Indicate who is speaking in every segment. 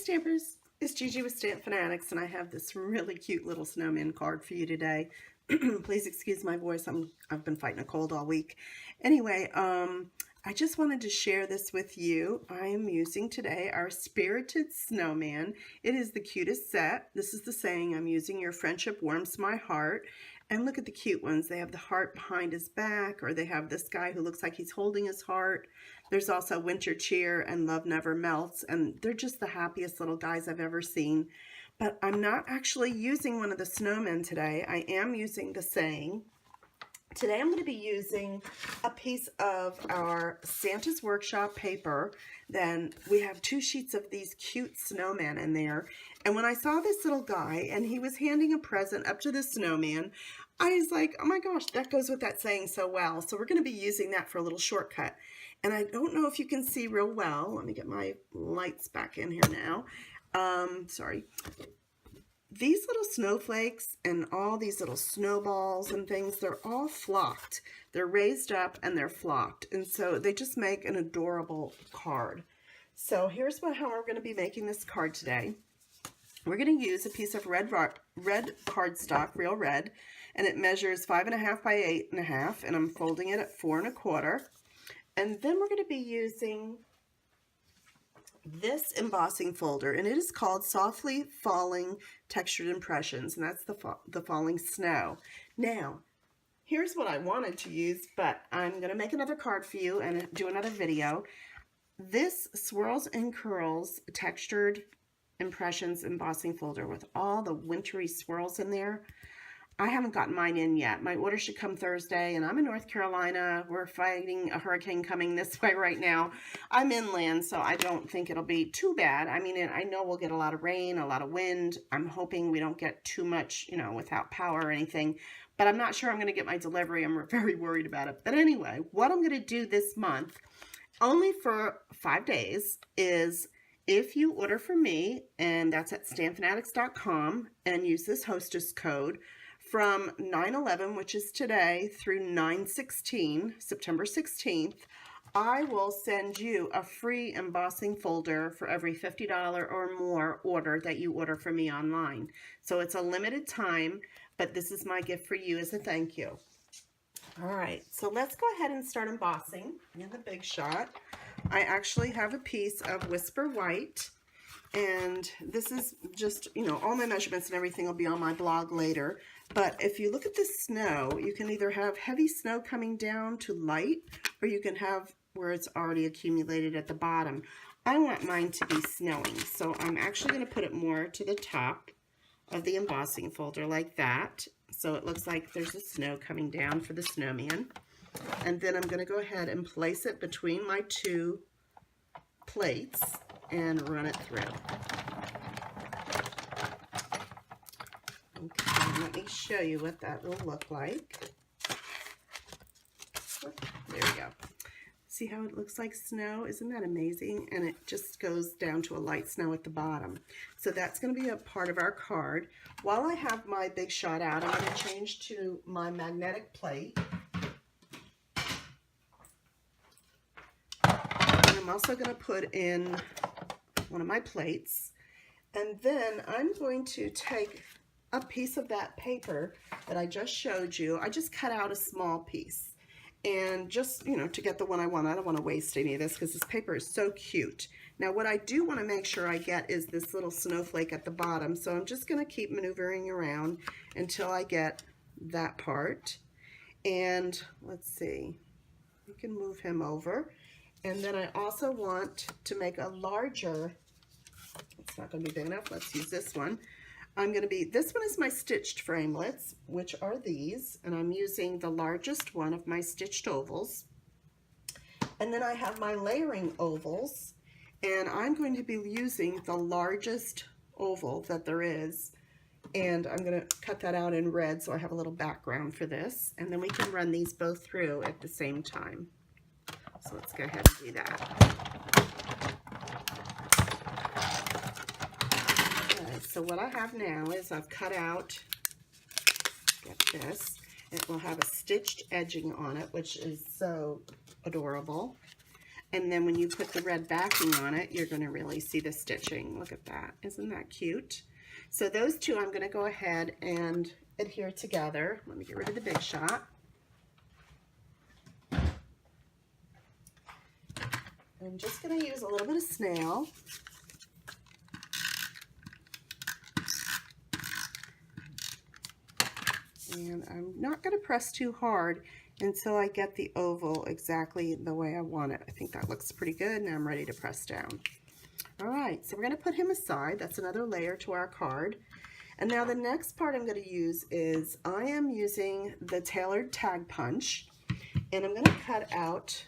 Speaker 1: Stampers, it's Gigi with StampFUNatics, and I have this really cute little snowman card for you today. Please excuse my voice, I've been fighting a cold all week. Anyway, I just wanted to share this with you. I am using today our Spirited Snowman. It is the cutest set. This is the saying, I'm using your friendship warms my heart. And look at the cute ones. They have the heart behind his back, or they have this guy who looks like he's holding his heart. There's also winter cheer and love never melts, and they're just the happiest little guys I've ever seen. But I'm not actually using one of the snowmen today. I am using the saying. Today I'm going to be using a piece of our Santa's Workshop paper. Then we have 2 sheets of these cute snowmen in there. And when I saw this little guy and he was handing a present up to the snowman, I was like, oh my gosh, that goes with that saying so well. So we're going to be using that for a little shortcut. And I don't know if you can see real well. Let me get my lights back in here now. Sorry. These little snowflakes and all these little snowballs and things, they're all flocked. They're raised up and they're flocked. And so they just make an adorable card. So here's how we're going to be making this card today. We're going to use a piece of red cardstock, real red, and it measures 5.5 by 8.5, and I'm folding it at 4 1/4. And then we're going to be using this embossing folder, and it is called Softly Falling Textured Impressions, and that's the falling snow. Now, here's what I wanted to use, but I'm going to make another card for you and do another video. This Swirls and Curls Textured Impressions embossing folder with all the wintry swirls in there. I haven't gotten mine in yet. My order should come Thursday, and I'm in North Carolina. We're fighting a hurricane coming this way right now. I'm inland, so I don't think it'll be too bad. I mean, I know we'll get a lot of rain, a lot of wind. I'm hoping we don't get too much, you know, without power or anything. But I'm not sure I'm going to get my delivery. I'm very worried about it. But anyway, what I'm going to do this month, only for 5 days, is if you order from me, and that's at StampFUNatics.com, and use this hostess code, from 9/11, which is today, through 9/16, September 16th, I will send you a free embossing folder for every $50 or more order that you order from me online. So it's a limited time, but this is my gift for you as a thank you. All right, so let's go ahead and start embossing in the Big Shot. I actually have a piece of Whisper White, and this is just, you know, all my measurements and everything will be on my blog later. But if you look at the snow, you can either have heavy snow coming down to light, or you can have where it's already accumulated at the bottom. I want mine to be snowing, so I'm actually going to put it more to the top of the embossing folder like that. So it looks like there's a snow coming down for the snowman. And then I'm going to go ahead and place it between my 2 plates and run it through. Okay, let me show you what that will look like. There we go. See how it looks like snow? Isn't that amazing? And it just goes down to a light snow at the bottom. So that's going to be a part of our card. While I have my Big Shot out, I'm going to change to my magnetic plate. And I'm also going to put in one of my plates. And then I'm going to take a piece of that paper that I just showed you. I just cut out a small piece, and just, you know, to get the one I want. I don't want to waste any of this because this paper is so cute. Now what I do want to make sure I get is this little snowflake at the bottom, so I'm just going to keep maneuvering around until I get that part. And let's see, you can move him over. And then I also want to make a larger, it's not going to be big enough, let's use this one. This one is my stitched framelits, which are these, and I'm using the largest one of my stitched ovals. And then I have my layering ovals, and I'm going to be using the largest oval that there is, and I'm going to cut that out in red so I have a little background for this, and then we can run these both through at the same time. So let's go ahead and do that. So what I have now is I've cut out, get this, it will have a stitched edging on it, which is so adorable. And then when you put the red backing on it, you're going to really see the stitching. Look at that. Isn't that cute? So those two I'm going to go ahead and adhere together. Let me get rid of the Big Shot. I'm just going to use a little bit of snail. And I'm not going to press too hard until I get the oval exactly the way I want it. I think that looks pretty good. Now I'm ready to press down. All right, so we're going to put him aside. That's another layer to our card. And now the next part I'm going to use is I am using the tailored tag punch, and I'm going to cut out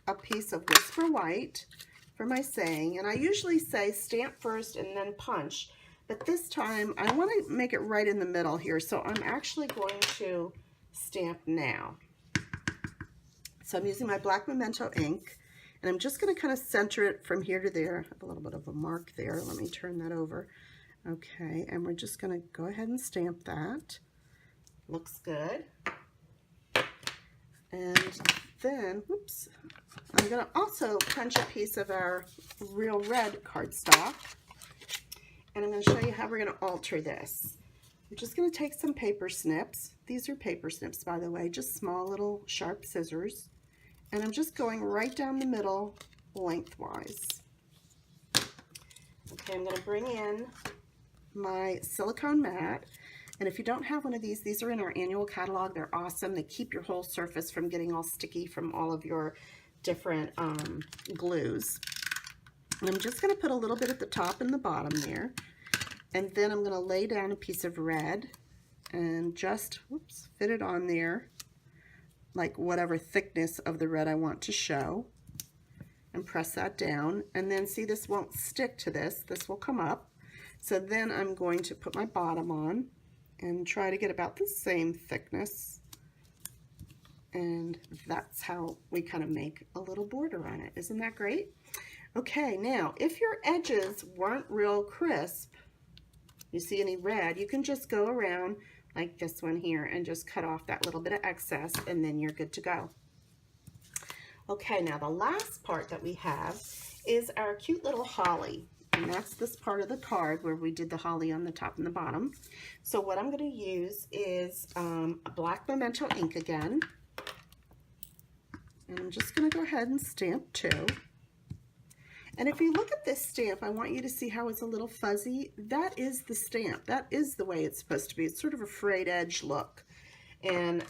Speaker 1: a piece of Whisper White for my saying. And I usually say stamp first and then punch, but this time I want to make it right in the middle here, so I'm actually going to stamp now. So I'm using my black memento ink, and I'm just going to kind of center it from here to there. I have a little bit of a mark there. Let me turn that over. Okay, and we're just going to go ahead and stamp that. Looks good. And then, whoops, I'm going to also punch a piece of our real red cardstock. And I'm going to show you how we're going to alter this. We're just going to take some paper snips. These are paper snips, by the way, just small little sharp scissors. And I'm just going right down the middle lengthwise. Okay, I'm going to bring in my silicone mat. And if you don't have one of these are in our annual catalog. They're awesome. They keep your whole surface from getting all sticky from all of your different glues. And I'm just going to put a little bit at the top and the bottom there. And then I'm going to lay down a piece of red and just, whoops, fit it on there, like whatever thickness of the red I want to show. And press that down. And then see, this won't stick to this. This will come up. So then I'm going to put my bottom on and try to get about the same thickness. And that's how we kind of make a little border on it. Isn't that great? Okay, now if your edges weren't real crisp, you see any red, you can just go around like this one here and just cut off that little bit of excess, and then you're good to go. Okay, now the last part that we have is our cute little holly. And that's this part of the card where we did the holly on the top and the bottom. So what I'm going to use is black memento ink again. And I'm just going to go ahead and stamp two. And if you look at this stamp, I want you to see how it's a little fuzzy. That is the stamp. That is the way it's supposed to be. It's sort of a frayed edge look. And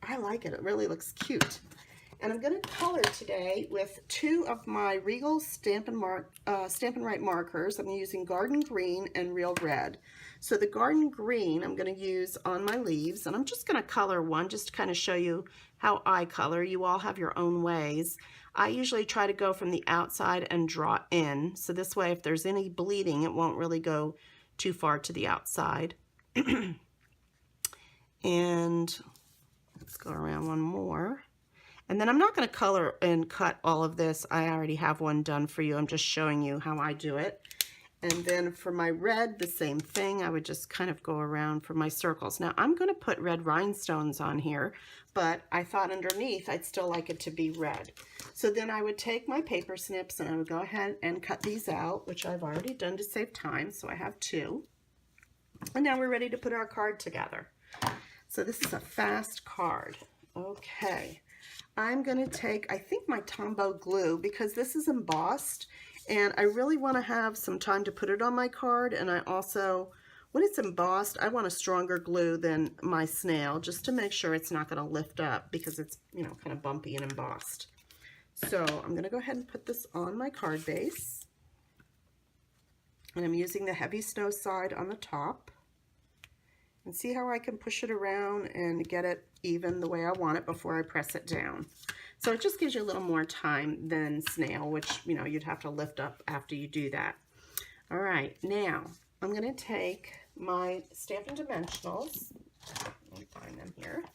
Speaker 1: I like it. It really looks cute. And I'm going to color today with two of my Regal Stampin' Right markers. I'm using Garden Green and Real Red. So the Garden Green I'm going to use on my leaves. And I'm just going to color one just to kind of show you how I color. You all have your own ways. I usually try to go from the outside and draw in. So this way, if there's any bleeding, it won't really go too far to the outside. And let's go around one more. And then I'm not going to color and cut all of this. I already have one done for you. I'm just showing you how I do it. And then for my red, the same thing. I would just kind of go around for my circles. Now I'm going to put red rhinestones on here, but I thought underneath I'd still like it to be red. So then I would take my paper snips and I would go ahead and cut these out, which I've already done to save time. So I have two. And now we're ready to put our card together. So this is a fast card. Okay. I'm going to take, I think, my Tombow glue, because this is embossed and I really want to have some time to put it on my card. And I also, when it's embossed, I want a stronger glue than my snail, just to make sure it's not going to lift up, because it's, you know, kind of bumpy and embossed. So I'm going to go ahead and put this on my card base. And I'm using the heavy snow side on the top. And see how I can push it around and get it even the way I want it before I press it down. So it just gives you a little more time than snail, which, you know, you'd have to lift up after you do that. All right, now I'm going to take my Stampin' Dimensionals. Let me find them here.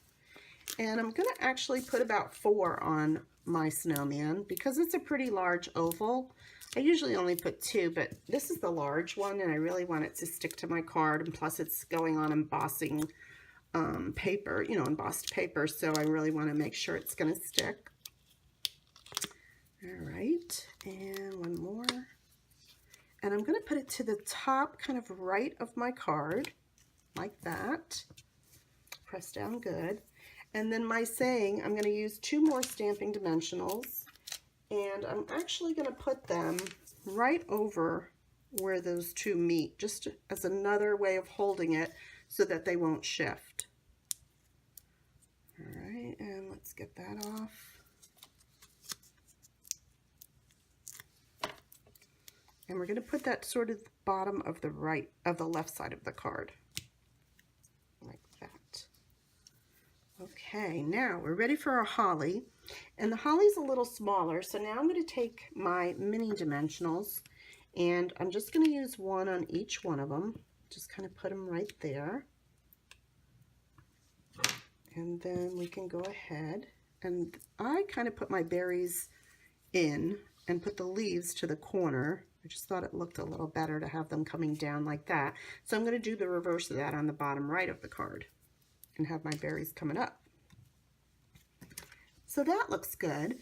Speaker 1: And I'm going to actually put about 4 on my snowman, because it's a pretty large oval. I usually only put 2, but this is the large one, and I really want it to stick to my card, and plus it's going on embossing paper, you know, embossed paper, so I really want to make sure it's going to stick. All right, and one more. And I'm going to put it to the top, kind of right of my card, like that. Press down good. And then my saying, I'm going to use 2 more stamping dimensionals, and I'm actually going to put them right over where those 2 meet, just as another way of holding it so that they won't shift. All right, and let's get that off. And we're going to put that sort of the bottom of the left side of the card, like that. Okay, now we're ready for our holly, and the holly's a little smaller, so now I'm going to take my mini dimensionals, and I'm just going to use 1 on each one of them. Just kind of put them right there, and then we can go ahead, and I kind of put my berries in and put the leaves to the corner. I just thought it looked a little better to have them coming down like that. So I'm going to do the reverse of that on the bottom right of the card and have my berries coming up. So that looks good.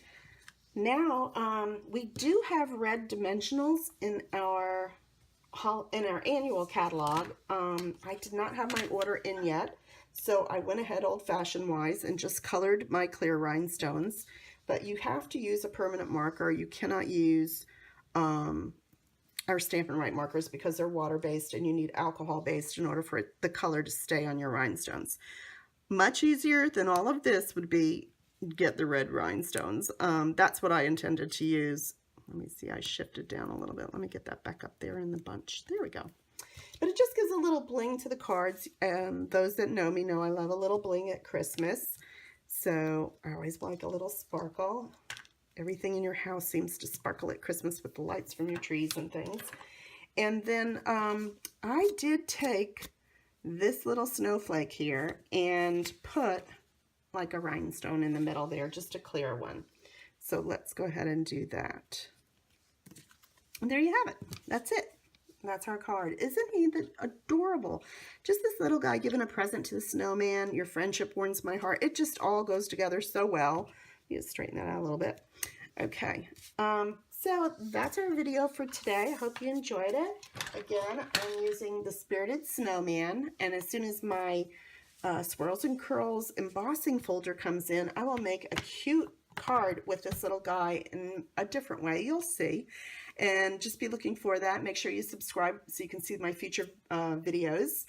Speaker 1: Now we do have red dimensionals in our annual catalog. I did not have my order in yet, so I went ahead old-fashioned wise and just colored my clear rhinestones. But you have to use a permanent marker. You cannot use our Stampin' Right markers because they're water-based, and you need alcohol-based in order for the color to stay on your rhinestones. Much easier than all of this would be get the red rhinestones. That's what I intended to use. Let me see, I shifted down a little bit. Let me get that back up there in the bunch. There we go. But it just gives a little bling to the cards. Those that know me know I love a little bling at Christmas. So I always like a little sparkle. Everything in your house seems to sparkle at Christmas with the lights from your trees and things. And then I did take this little snowflake here and put like a rhinestone in the middle there, just a clear one. So let's go ahead and do that. And there you have it. That's it. That's our card. Isn't he adorable? Just this little guy giving a present to the snowman. Your friendship warms my heart. It just all goes together so well. Let me just straighten that out a little bit. Okay. So that's our video for today. I hope you enjoyed it. Again, I'm using the Spirited Snowman, and as soon as my Swirls and Curls embossing folder comes in, I will make a cute card with this little guy in a different way. You'll see. And just be looking for that. Make sure you subscribe so you can see my future videos.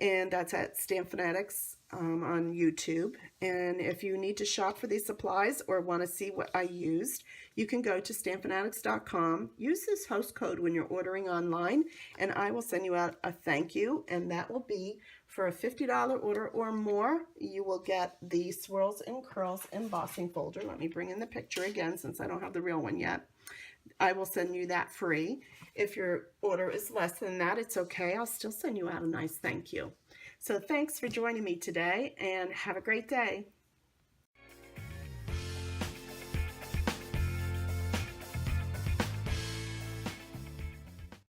Speaker 1: And that's at StampFUNatics on YouTube. And if you need to shop for these supplies or want to see what I used, you can go to StampFUNatics.com. Use this host code when you're ordering online, and I will send you out a thank you. And that will be for a $50 order or more. You will get the Swirls and Curls embossing folder. Let me bring in the picture again since I don't have the real one yet. I will send you that free. If your order is less than that, it's okay. I'll still send you out a nice thank you. So thanks for joining me today, and have a great day.